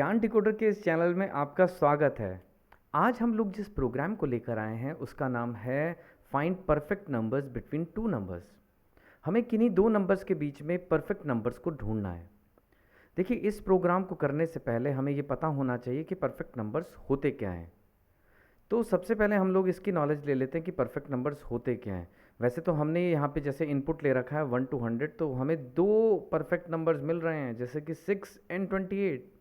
ज्ञान डिकोडर के इस चैनल में आपका स्वागत है। आज हम लोग जिस प्रोग्राम को लेकर आए हैं उसका नाम है find perfect numbers between two numbers. हमें किन्हीं दो नंबर्स के बीच में परफेक्ट नंबर्स को ढूंढना है। देखिए, इस प्रोग्राम को करने से पहले हमें ये पता होना चाहिए कि परफेक्ट नंबर्स होते क्या हैं। तो सबसे पहले हम लोग इसकी नॉलेज ले लेते हैं कि परफेक्ट नंबर्स होते क्या हैं। वैसे तो हमने यहाँ पे जैसे इनपुट ले रखा है 1 to 100, तो हमें दो परफेक्ट नंबर्स मिल रहे हैं जैसे कि 6 and 28।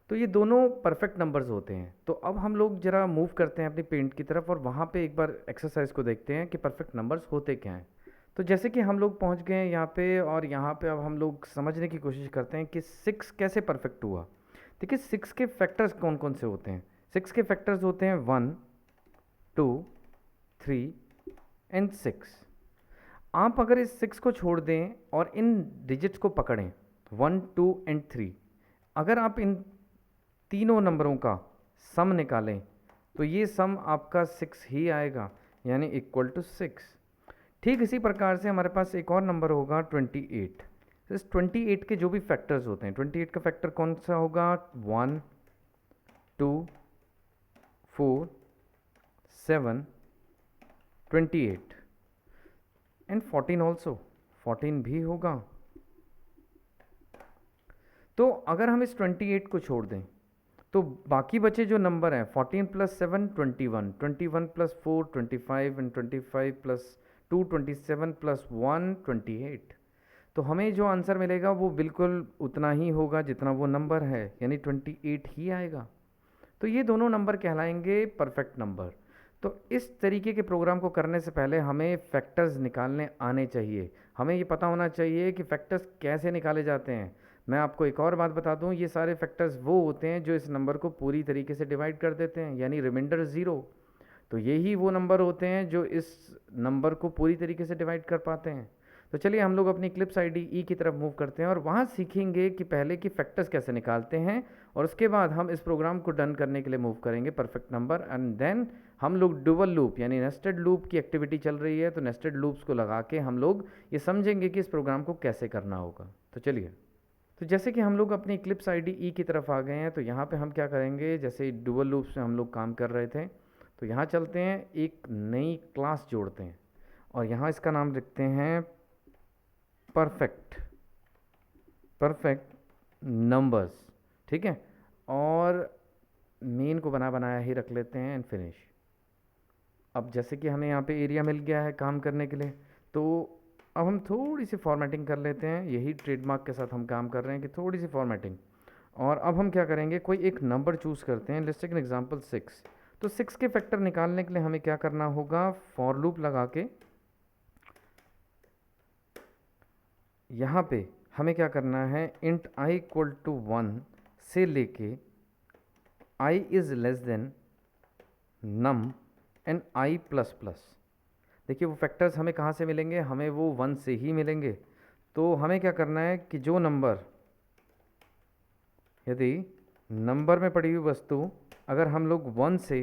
तो ये दोनों परफेक्ट नंबर्स होते हैं। तो अब हम लोग ज़रा मूव करते हैं अपनी पेंट की तरफ और वहाँ पे एक बार एक्सरसाइज को देखते हैं कि परफेक्ट नंबर्स होते क्या हैं। तो जैसे कि हम लोग पहुँच गए हैं यहाँ पे, और यहाँ पे अब हम लोग समझने की कोशिश करते हैं कि 6 कैसे परफेक्ट हुआ। देखिए, 6 के फैक्टर्स कौन कौन से होते हैं। 6 के फैक्टर्स होते हैं 1, 2, 3 एंड 6। आप अगर इस 6 को छोड़ दें और इन डिजिट्स को पकड़ें 1, 2 एंड 3, अगर आप इन तीनों नंबरों का सम निकालें तो ये सम आपका 6 ही आएगा, यानी इक्वल टू 6। ठीक इसी प्रकार से हमारे पास एक और नंबर होगा 28। इस 28 के जो भी फैक्टर्स होते हैं, 28 का फैक्टर कौन सा होगा, 1, 2, 4, 7, 28 एंड 14 ऑल्सो, 14 भी होगा। तो अगर हम इस 28 को छोड़ दें तो बाकी बचे जो नंबर हैं 14 plus 7 21, 21 plus 4 25 and 25 plus 2 27 plus 1 28। तो हमें जो आंसर मिलेगा वो बिल्कुल उतना ही होगा जितना वो नंबर है, यानी 28 ही आएगा। तो ये दोनों नंबर कहलाएंगे परफेक्ट नंबर। तो इस तरीके के प्रोग्राम को करने से पहले हमें फैक्टर्स निकालने आने चाहिए। हमें ये पता होना चाहिए कि फैक्टर्स कैसे निकाले जाते हैं। मैं आपको एक और बात बता दूं, ये सारे फैक्टर्स वो होते हैं जो इस नंबर को पूरी तरीके से डिवाइड कर देते हैं, यानी रिमाइंडर ज़ीरो। तो यही वो नंबर होते हैं जो इस नंबर को पूरी तरीके से डिवाइड कर पाते हैं। तो चलिए हम लोग अपनी क्लिप्स आईडी ई की तरफ मूव करते हैं और वहाँ सीखेंगे कि पहले कि फैक्टर्स कैसे निकालते हैं, और उसके बाद हम इस प्रोग्राम को डन करने के लिए मूव करेंगे परफेक्ट नंबर। एंड देन हम लोग डुअल लूप यानी नेस्टेड लूप की एक्टिविटी चल रही है, तो नेस्टेड लूप्स को लगा के हम लोग ये समझेंगे कि इस प्रोग्राम को कैसे करना होगा। तो चलिए, तो जैसे कि हम लोग अपनी क्लिप्स आईडी ई की तरफ आ गए हैं, तो यहाँ पे हम क्या करेंगे, जैसे डुअल लूप्स में हम लोग काम कर रहे थे, तो यहाँ चलते हैं, एक नई क्लास जोड़ते हैं और यहाँ इसका नाम लिखते हैं परफेक्ट नंबर्स। ठीक है, और मेन को बनाया ही रख लेते हैं एंड फिनिश। अब जैसे कि हमें यहाँ पे एरिया मिल गया है काम करने के लिए, तो अब हम थोड़ी सी फॉर्मेटिंग कर लेते हैं। यही ट्रेडमार्क के साथ हम काम कर रहे हैं कि थोड़ी सी फॉर्मेटिंग। और अब हम क्या करेंगे, कोई एक नंबर चूज़ करते हैं। Let's take an example 6। तो 6 के फैक्टर निकालने के लिए हमें क्या करना होगा, फॉर लूप लगा के यहाँ पे हमें क्या करना है, इंट i इक्वल टू 1 से लेके i is less then num and i plus plus. देखिए, वो फैक्टर्स हमें कहाँ से मिलेंगे, हमें वो 1 से ही मिलेंगे। तो हमें क्या करना है कि जो नंबर, यदि नंबर में पड़ी हुई वस्तु अगर हम लोग 1 से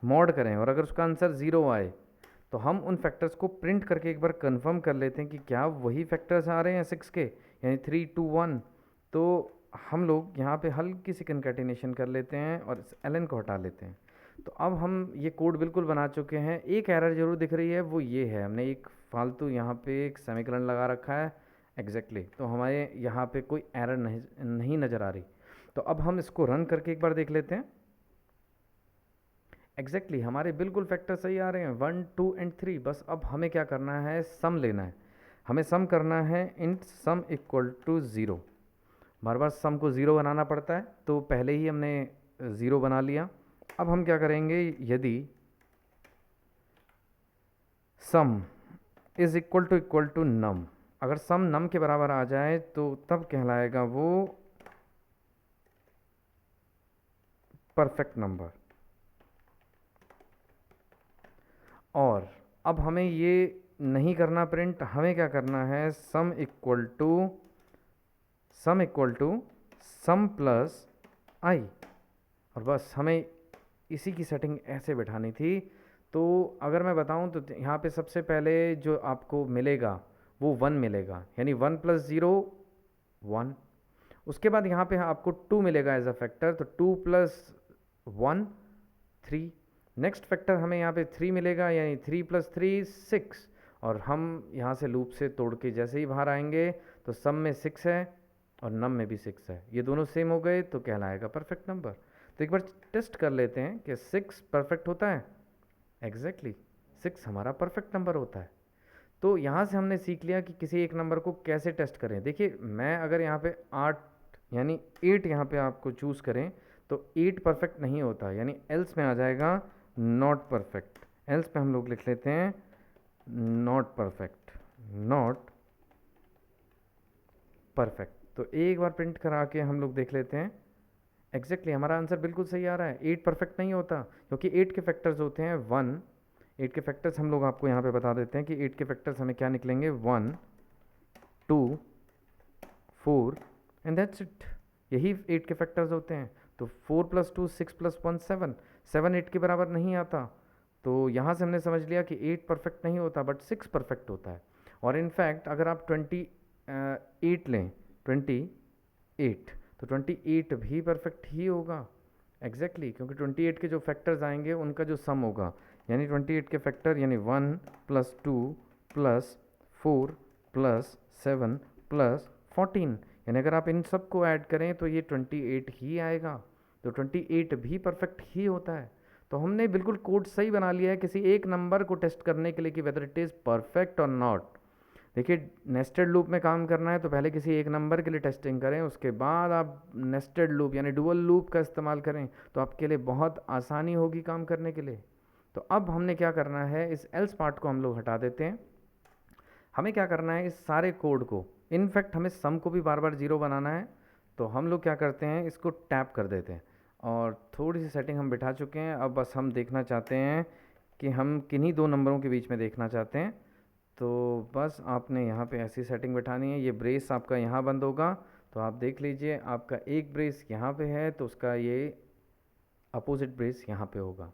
मॉड करें और अगर उसका आंसर 0 आए, तो हम उन फैक्टर्स को प्रिंट करके एक बार कंफर्म कर लेते हैं कि क्या वही फैक्टर्स आ रहे हैं 6 के, यानी 3, 2, 1। तो हम लोग यहाँ पे हल्की सी कंकैटिनेशन कर लेते हैं और इस एलन को हटा लेते हैं। तो अब हम ये कोड बिल्कुल बना चुके हैं। एक एरर जरूर दिख रही है, वो ये है, हमने एक फालतू यहाँ पे एक सेमीकोलन लगा रखा है एग्जैक्टली। तो हमारे यहाँ पे कोई एरर नहीं नज़र आ रही। तो अब हम इसको रन करके एक बार देख लेते हैं। एग्जैक्टली हमारे बिल्कुल फैक्टर सही आ रहे हैं, 1, 2 एंड 3। बस अब हमें क्या करना है, सम लेना है। हमें सम करना है इंट सम इक्वल टू 0। बार बार सम को 0 बनाना पड़ता है, तो पहले ही हमने 0 बना लिया। अब हम क्या करेंगे, यदि सम इज इक्वल टू नम, अगर सम नम के बराबर आ जाए तो तब कहलाएगा वो परफेक्ट नंबर। और अब हमें ये नहीं करना प्रिंट, हमें क्या करना है, sum equal to sum plus i. और बस हमें इसी की सेटिंग ऐसे बिठानी थी। तो अगर मैं बताऊं तो यहाँ पे सबसे पहले जो आपको मिलेगा वो 1 मिलेगा, यानी 1 प्लस 0 1। उसके बाद यहाँ पे आपको 2 मिलेगा एज अ फैक्टर, तो 2 प्लस 1 3। नेक्स्ट फैक्टर हमें यहाँ पे 3 मिलेगा, यानी 3 प्लस 3 6। और हम यहाँ से लूप से तोड़ के जैसे ही बाहर आएंगे तो सम में 6 है और नम में भी 6 है, ये दोनों सेम हो गए तो कहलाएगा परफेक्ट नंबर। तो एक बार टेस्ट कर लेते हैं कि 6 परफेक्ट होता है। एग्जैक्टली 6 हमारा परफेक्ट नंबर होता है। तो यहाँ से हमने सीख लिया कि किसी एक नंबर को कैसे टेस्ट करें। देखिए मैं अगर यहाँ पे 8 यानी 8 यहाँ पे आपको चूज़ करें तो 8 परफेक्ट नहीं होता, यानी एल्स में आ जाएगा नॉट परफेक्ट। एल्स पे हम लोग लिख लेते हैं नॉट परफेक्ट, नॉट परफेक्ट। तो एक बार प्रिंट करा के हम लोग देख लेते हैं। एग्जैक्टली हमारा आंसर बिल्कुल सही आ रहा है, 8 परफेक्ट नहीं होता, क्योंकि 8 के फैक्टर्स होते हैं 1। 8 के फैक्टर्स हम लोग आपको यहाँ पे बता देते हैं कि 8 के फैक्टर्स हमें क्या निकलेंगे, 1 2 4 एंड दैट्स इट। यही 8 के फैक्टर्स होते हैं। तो 4 प्लस 2 6 प्लस 1 7, 7 8 के बराबर नहीं आता। तो यहाँ से हमने समझ लिया कि 8 परफेक्ट नहीं होता बट 6 परफेक्ट होता है। और इनफैक्ट अगर आप 28 लें, 28, तो 28 भी परफेक्ट ही होगा। एग्जैक्टली क्योंकि 28 के जो फैक्टर्स आएंगे उनका जो सम होगा, यानी 28 के फैक्टर यानी 1 प्लस 2 प्लस 4 प्लस 7 प्लस 14, यानी अगर आप इन सब को ऐड करें तो ये 28 ही आएगा। तो 28 भी परफेक्ट ही होता है। तो हमने बिल्कुल कोड सही बना लिया है किसी एक नंबर को टेस्ट करने के लिए कि वेदर इट इज़ परफेक्ट और नॉट। देखिए नेस्टेड लूप में काम करना है तो पहले किसी एक नंबर के लिए टेस्टिंग करें, उसके बाद आप नेस्टेड लूप यानी डुअल लूप का इस्तेमाल करें तो आपके लिए बहुत आसानी होगी काम करने के लिए। तो अब हमने क्या करना है, इस एल्स पार्ट को हम लोग हटा देते हैं। हमें क्या करना है, इस सारे कोड को, इनफैक्ट हमें सम को भी बार बार ज़ीरो बनाना है, तो हम लोग क्या करते हैं, इसको टैप कर देते हैं और थोड़ी सी सेटिंग हम बिठा चुके हैं। अब बस हम देखना चाहते हैं कि हम किन्हीं दो नंबरों के बीच में देखना चाहते हैं। तो बस आपने यहाँ पे ऐसी सेटिंग बिठानी है। ये ब्रेस आपका यहाँ बंद होगा, तो आप देख लीजिए आपका एक ब्रेस यहाँ पे है तो उसका ये अपोजिट ब्रेस यहाँ पे होगा।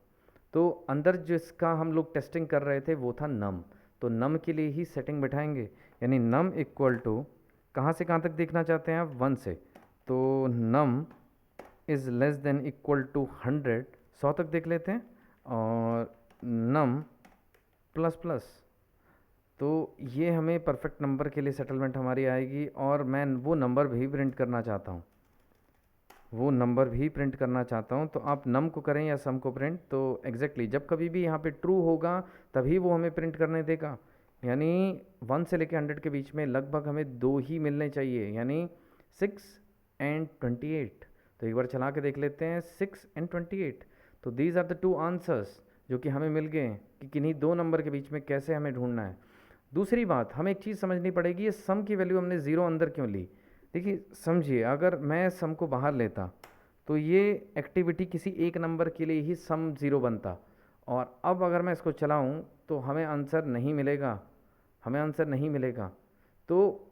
तो अंदर जिसका हम लोग टेस्टिंग कर रहे थे वो था नम, तो नम के लिए ही सेटिंग बिठाएंगे, यानी नम इक्वल टू कहाँ से कहाँ तक देखना चाहते हैं आप, 1 से, तो num is less than equal to 100, 100 तक देख लेते हैं, और नम प्लस प्लस, तो ये हमें परफेक्ट नंबर के लिए सेटलमेंट हमारी आएगी। और मैं वो नंबर भी प्रिंट करना चाहता हूँ, वो नंबर भी प्रिंट करना चाहता हूँ। तो आप नम को करें या सम को प्रिंट, तो एग्जैक्टली जब कभी भी यहाँ पे ट्रू होगा तभी वो हमें प्रिंट करने देगा। यानी 1 से लेकर 100 के बीच में लगभग हमें 2 ही मिलने चाहिए, यानी 6 एंड 28। तो एक बार चला के देख लेते हैं, 6 एंड 28। तो दीज आर द 2 आंसर्स जो कि हमें मिल गए कि किन्हीं दो नंबर के बीच में कैसे हमें ढूंढना है। दूसरी बात हमें एक चीज़ समझनी पड़ेगी, ये सम की वैल्यू हमने ज़ीरो अंदर क्यों ली। देखिए समझिए, अगर मैं सम को बाहर लेता तो ये एक्टिविटी किसी एक नंबर के लिए ही सम ज़ीरो बनता, और अब अगर मैं इसको चलाऊं तो हमें आंसर नहीं मिलेगा, हमें आंसर नहीं मिलेगा। तो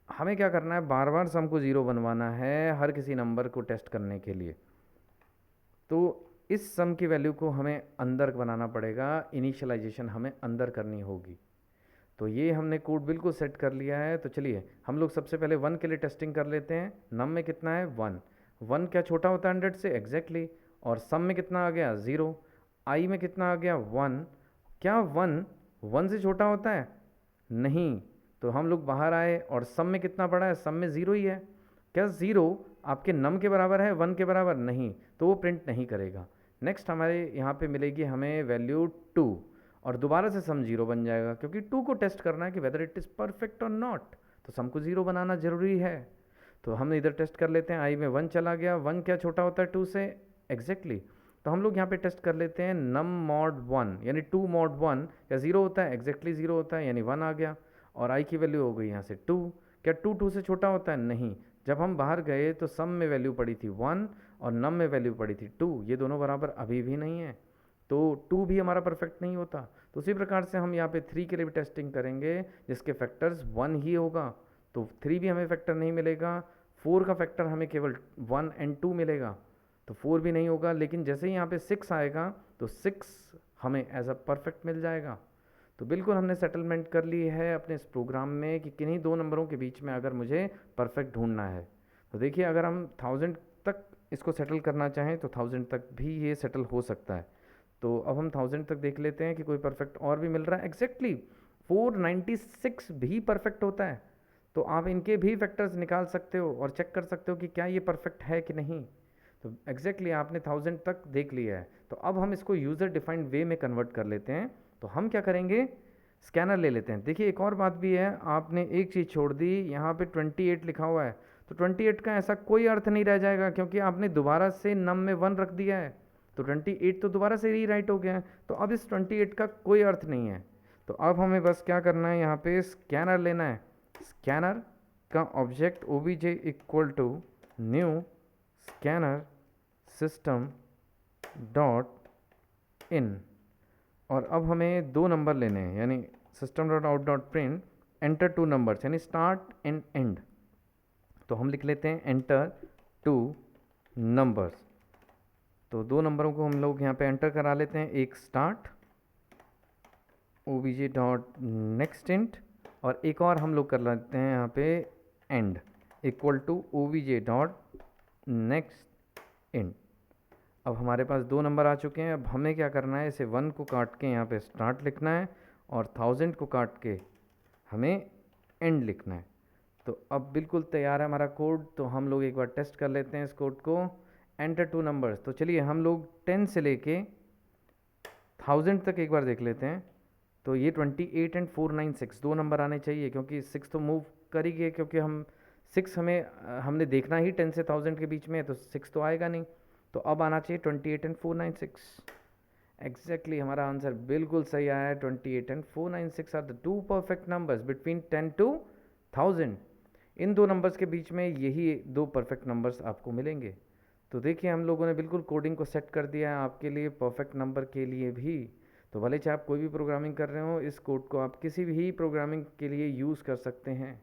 हमें क्या करना है, बार बार सम को ज़ीरो बनवाना है हर किसी नंबर को टेस्ट करने के लिए। तो इस सम की वैल्यू को हमें अंदर बनाना पड़ेगा, इनिशियलाइजेशन हमें अंदर करनी होगी। तो ये हमने कोड बिल्कुल सेट कर लिया है। तो चलिए हम लोग सबसे पहले 1 के लिए टेस्टिंग कर लेते हैं। नम में कितना है, 1, 1 क्या छोटा होता है 100 से, एग्जैक्टली। और सम में कितना आ गया, 0। आई में कितना आ गया, 1। क्या 1 1 से छोटा होता है, नहीं। तो हम लोग बाहर आए और सम में कितना पड़ा है, सम में 0 ही है। क्या 0 आपके नम के बराबर है, 1 के बराबर, नहीं, तो वो प्रिंट नहीं करेगा। नेक्स्ट हमारे यहाँ पे मिलेगी हमें वैल्यू 2, और दोबारा से सम 0 बन जाएगा, क्योंकि 2 को टेस्ट करना है कि वेदर इट इज़ परफेक्ट और नॉट, तो सम को 0 बनाना ज़रूरी है। तो हम इधर टेस्ट कर लेते हैं, आई में 1 चला गया, 1 क्या छोटा होता है 2 से, एग्जैक्टली। तो हम लोग यहाँ पे टेस्ट कर लेते हैं नम मॉड 1, यानी 2 मॉड 1 क्या 0 होता है, एग्जैक्टली 0 होता है, यानी 1 आ गया। और आई की वैल्यू हो गई यहाँ से 2। क्या 2 2 से छोटा होता है, नहीं। जब हम बाहर गए तो सम में वैल्यू पड़ी थी 1 और नम में वैल्यू पड़ी थी 2, ये दोनों बराबर अभी भी नहीं है, तो 2 भी हमारा परफेक्ट नहीं होता। तो उसी प्रकार से हम यहाँ पे 3 के लिए भी टेस्टिंग करेंगे, जिसके फैक्टर्स 1 ही होगा, तो 3 भी हमें फैक्टर नहीं मिलेगा। 4 का फैक्टर हमें केवल 1 एंड 2 मिलेगा, तो 4 भी नहीं होगा। लेकिन जैसे ही यहाँ पे 6 आएगा तो 6 हमें एज अ परफेक्ट मिल जाएगा। तो बिल्कुल हमने सेटलमेंट कर ली है अपने इस प्रोग्राम में कि किन्हीं दो नंबरों के बीच में अगर मुझे परफेक्ट ढूंढना है। तो देखिए अगर हम 1000 तक इसको सेटल करना चाहें तो 1000 तक भी ये सेटल हो सकता है। तो अब हम 1000 तक देख लेते हैं कि कोई परफेक्ट और भी मिल रहा है। एग्जैक्टली 496 भी परफेक्ट होता है। तो आप इनके भी फैक्टर्स निकाल सकते हो और चेक कर सकते हो कि क्या ये परफेक्ट है कि नहीं। तो एग्जैक्टली आपने 1000 तक देख लिया है। तो अब हम इसको यूज़र डिफाइंड वे में कन्वर्ट कर लेते हैं। तो हम क्या करेंगे, स्कैनर ले लेते हैं। देखिए एक और बात भी है, आपने एक चीज़ छोड़ दी, यहाँ पे 28 लिखा हुआ है। तो 28 का ऐसा कोई अर्थ नहीं रह जाएगा क्योंकि आपने दोबारा से नम में 1 रख दिया है। तो 28 तो दोबारा से रीराइट हो गया है। तो अब इस 28 का कोई अर्थ नहीं है। तो अब हमें बस क्या करना है, यहाँ पे स्कैनर लेना है। स्कैनर का object obj equal to new scanner system dot in. और अब हमें 2 नंबर लेने हैं, यानी system dot out dot print enter 2 numbers, यानी स्टार्ट एंड एंड। तो हम लिख लेते हैं एंटर 2 नंबर्स। तो 2 नंबरों को हम लोग यहाँ पे एंटर करा लेते हैं, एक start obj dot next int, और एक और हम लोग कर लेते हैं यहाँ पे end equal to obj dot next int. अब हमारे पास 2 नंबर आ चुके हैं। अब हमें क्या करना है, इसे 1 को काट के यहाँ पे स्टार्ट लिखना है और 1000 को काट के हमें एंड लिखना है। तो अब बिल्कुल तैयार है हमारा कोड। तो हम लोग एक बार टेस्ट कर लेते हैं इस कोड को। Enter 2 numbers. तो चलिए हम लोग 10 से लेके 1000 तक एक बार देख लेते हैं। तो ये 28 एंड 496 2 नंबर आने चाहिए, क्योंकि 6 तो मूव कर ही गए, क्योंकि हम 6 हमने देखना ही 10 से 1000 के बीच में है, तो 6 तो आएगा नहीं। तो अब आना चाहिए 28 एंड 496। एग्जैक्टली हमारा आंसर बिल्कुल सही आया है। 28 and 496 are the 2 perfect numbers between 10 to 1000। इन 2 नंबर्स के बीच में यही 2 परफेक्ट नंबर्स आपको मिलेंगे। तो देखिए हम लोगों ने बिल्कुल कोडिंग को सेट कर दिया है आपके लिए, परफेक्ट नंबर के लिए भी। तो भले चाहे आप कोई भी प्रोग्रामिंग कर रहे हो, इस कोड को आप किसी भी प्रोग्रामिंग के लिए यूज़ कर सकते हैं।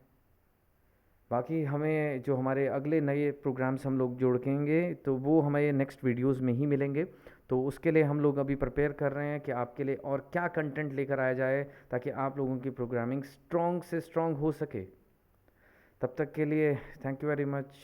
बाकी हमें जो हमारे अगले नए प्रोग्राम्स हम लोग जोड़ेंगे तो वो हमें नेक्स्ट वीडियोस में ही मिलेंगे। तो उसके लिए हम लोग अभी प्रिपेयर कर रहे हैं कि आपके लिए और क्या कंटेंट लेकर आया जाए ताकि आप लोगों की प्रोग्रामिंग स्ट्रॉन्ग से स्ट्रॉन्ग हो सके। तब तक के लिए थैंक यू वेरी मच।